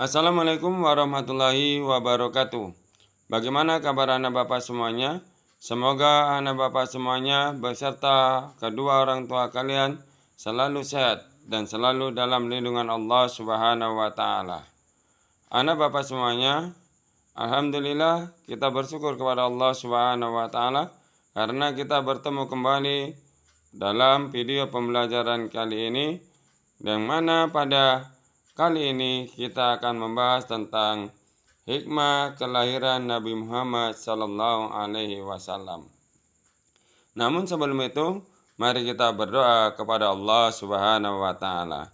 Assalamualaikum warahmatullahi wabarakatuh. Bagaimana kabar anak bapak semuanya? Semoga anak bapak semuanya beserta kedua orang tua kalian selalu sehat dan selalu dalam lindungan Allah Subhanahu wa taala. Anak bapak semuanya, alhamdulillah kita bersyukur kepada Allah Subhanahu wa taala karena kita bertemu kembali dalam video pembelajaran kali ini, yang mana pada kali ini kita akan membahas tentang hikmah kelahiran Nabi Muhammad Sallallahu Alaihi Wasallam. Namun sebelum itu, mari kita berdoa kepada Allah Subhanahu Wa Taala.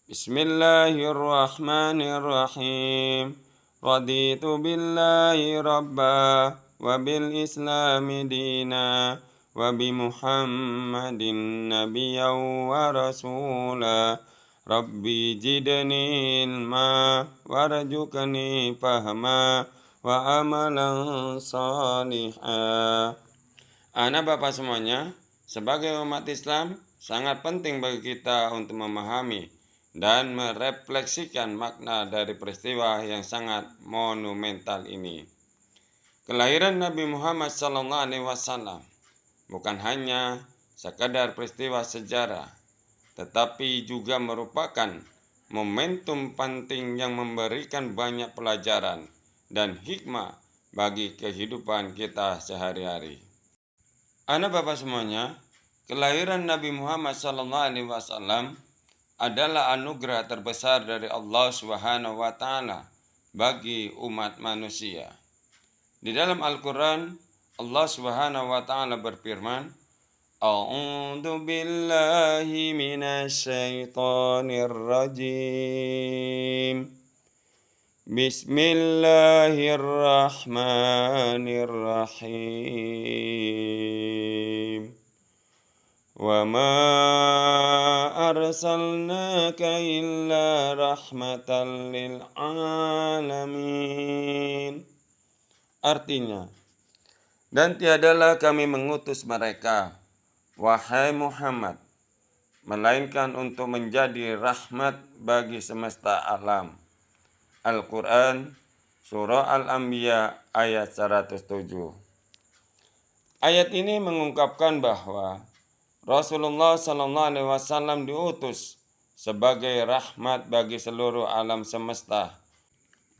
Bismillahirrahmanirrahim. Raditu billahi rabba wa bil islami dina wa bi Muhammadin nabiyyan wa rasula. Rabbi jidni ilma warjukni fahma wa amalan salihah. Anak bapak semuanya, sebagai umat Islam sangat penting bagi kita untuk memahami dan merefleksikan makna dari peristiwa yang sangat monumental ini. Kelahiran Nabi Muhammad SAW bukan hanya sekadar peristiwa sejarah, tetapi juga merupakan momentum penting yang memberikan banyak pelajaran dan hikmah bagi kehidupan kita sehari-hari. Anak bapak semuanya, kelahiran Nabi Muhammad SAW adalah anugerah terbesar dari Allah Subhanahu wa taala bagi umat manusia. Di dalam Al-Qur'an, Allah Subhanahu wa taala berfirman, A'udzu billahi minasyaitonir rajim. Bismillahirrahmanirrahim. Wa ma arsalnaka illa rahmatan lil alamin. Artinya, dan tiadalah kami mengutus mereka, wahai Muhammad, melainkan untuk menjadi rahmat bagi semesta alam. Al-Quran, Surah Al-Anbiya ayat 107. Ayat ini mengungkapkan bahwa Rasulullah SAW diutus sebagai rahmat bagi seluruh alam semesta.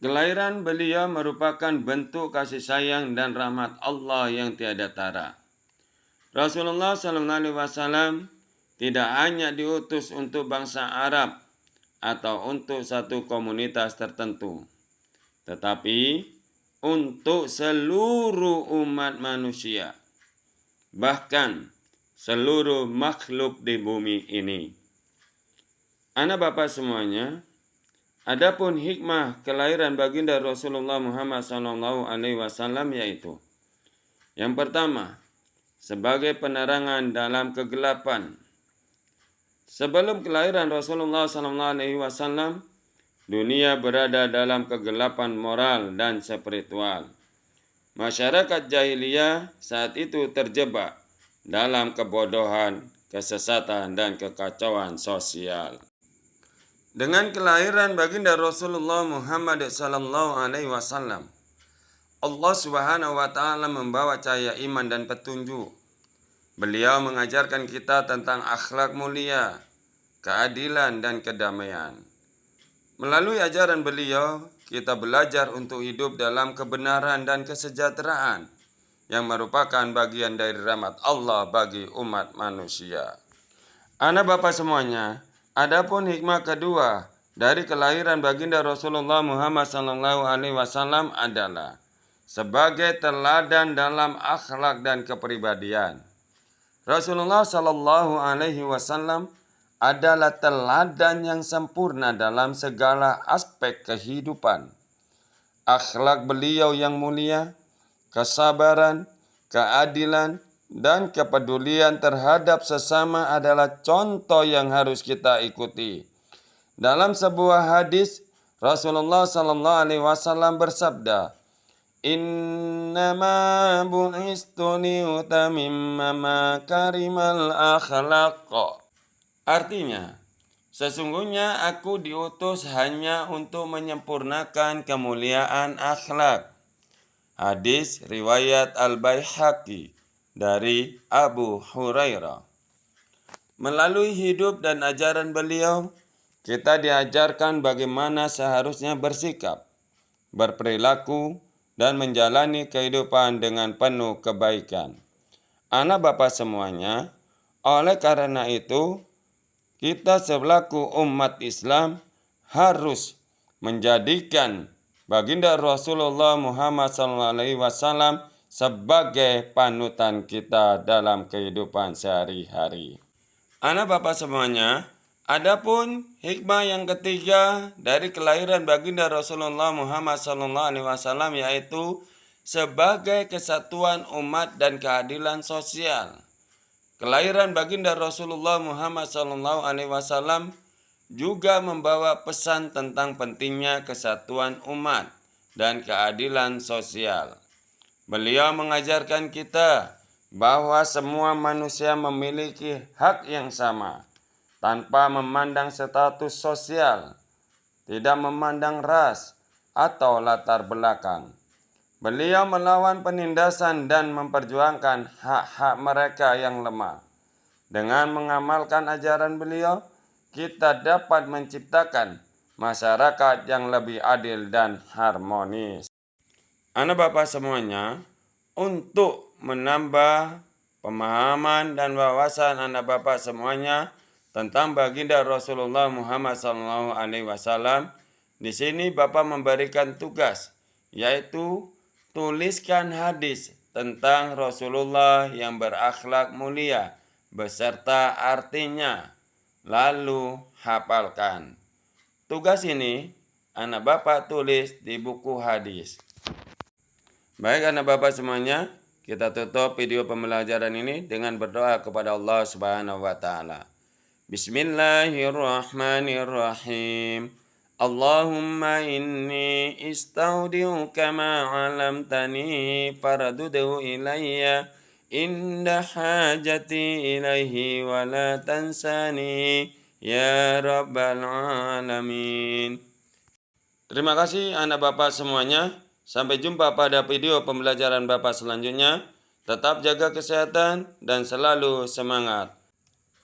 Kelahiran beliau merupakan bentuk kasih sayang dan rahmat Allah yang tiada tara. Rasulullah SAW tidak hanya diutus untuk bangsa Arab atau untuk satu komunitas tertentu, tetapi untuk seluruh umat manusia, bahkan seluruh makhluk di bumi ini. Anak bapak semuanya, adapun hikmah kelahiran baginda Rasulullah Muhammad SAW yaitu, yang pertama, sebagai penerangan dalam kegelapan. Sebelum kelahiran Rasulullah SAW, dunia berada dalam kegelapan moral dan spiritual. Masyarakat jahiliyah saat itu terjebak dalam kebodohan, kesesatan, dan kekacauan sosial. Dengan kelahiran baginda Rasulullah Muhammad SAW, Allah Subhanahu wa taala membawa cahaya iman dan petunjuk. Beliau mengajarkan kita tentang akhlak mulia, keadilan dan kedamaian. Melalui ajaran beliau, kita belajar untuk hidup dalam kebenaran dan kesejahteraan yang merupakan bagian dari rahmat Allah bagi umat manusia. Anak bapak semuanya, adapun hikmah kedua dari kelahiran baginda Rasulullah Muhammad SAW adalah sebagai teladan dalam akhlak dan kepribadian. Rasulullah SAW adalah teladan yang sempurna dalam segala aspek kehidupan. Akhlak beliau yang mulia, kesabaran, keadilan, dan kepedulian terhadap sesama adalah contoh yang harus kita ikuti. Dalam sebuah hadis, Rasulullah SAW bersabda, Innama bu'istu liutamimma makarimal akhlaq. Artinya, Sesungguhnya aku diutus hanya untuk menyempurnakan kemuliaan akhlak. Hadis riwayat Al-Baihaqi dari Abu Hurairah. Melalui hidup dan ajaran beliau, kita diajarkan bagaimana seharusnya bersikap, berperilaku, dan menjalani kehidupan dengan penuh kebaikan. Anak Bapak semuanya, oleh karena itu, kita selaku umat Islam harus menjadikan baginda Rasulullah Muhammad SAW sebagai panutan kita dalam kehidupan sehari-hari. Anak Bapak semuanya, adapun hikmah yang ketiga dari kelahiran baginda Rasulullah Muhammad SAW yaitu sebagai kesatuan umat dan keadilan sosial. Kelahiran baginda Rasulullah Muhammad SAW juga membawa pesan tentang pentingnya kesatuan umat dan keadilan sosial. Beliau mengajarkan kita bahwa semua manusia memiliki hak yang sama, tanpa memandang status sosial, tidak memandang ras atau latar belakang. Beliau melawan penindasan dan memperjuangkan hak-hak mereka yang lemah. Dengan mengamalkan ajaran beliau, kita dapat menciptakan masyarakat yang lebih adil dan harmonis. Anak Bapak semuanya, untuk menambah pemahaman dan wawasan anak Bapak semuanya tentang baginda Rasulullah Muhammad SAW, di sini Bapak memberikan tugas, yaitu tuliskan hadis tentang Rasulullah yang berakhlak mulia beserta artinya, lalu hafalkan. Tugas ini anak Bapak tulis di buku hadis. Baik anak Bapak semuanya, kita tutup video pembelajaran ini dengan berdoa kepada Allah Subhanahu wa taala. Bismillahirrahmanirrahim. Allahumma inni istaudi'uka ma 'allamtani faradudhu ilayya inda hajati ilaihi wa la tansani ya rabbal alamin. Terima kasih anak Bapak semuanya. Sampai jumpa pada video pembelajaran Bapak selanjutnya. Tetap jaga kesehatan dan selalu semangat.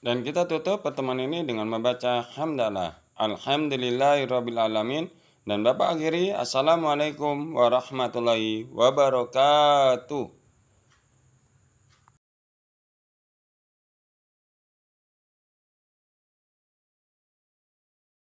Dan kita tutup pertemuan ini dengan membaca hamdalah. Alhamdulillahirrabbilalamin. Dan Bapak akhiri, Assalamualaikum warahmatullahi wabarakatuh.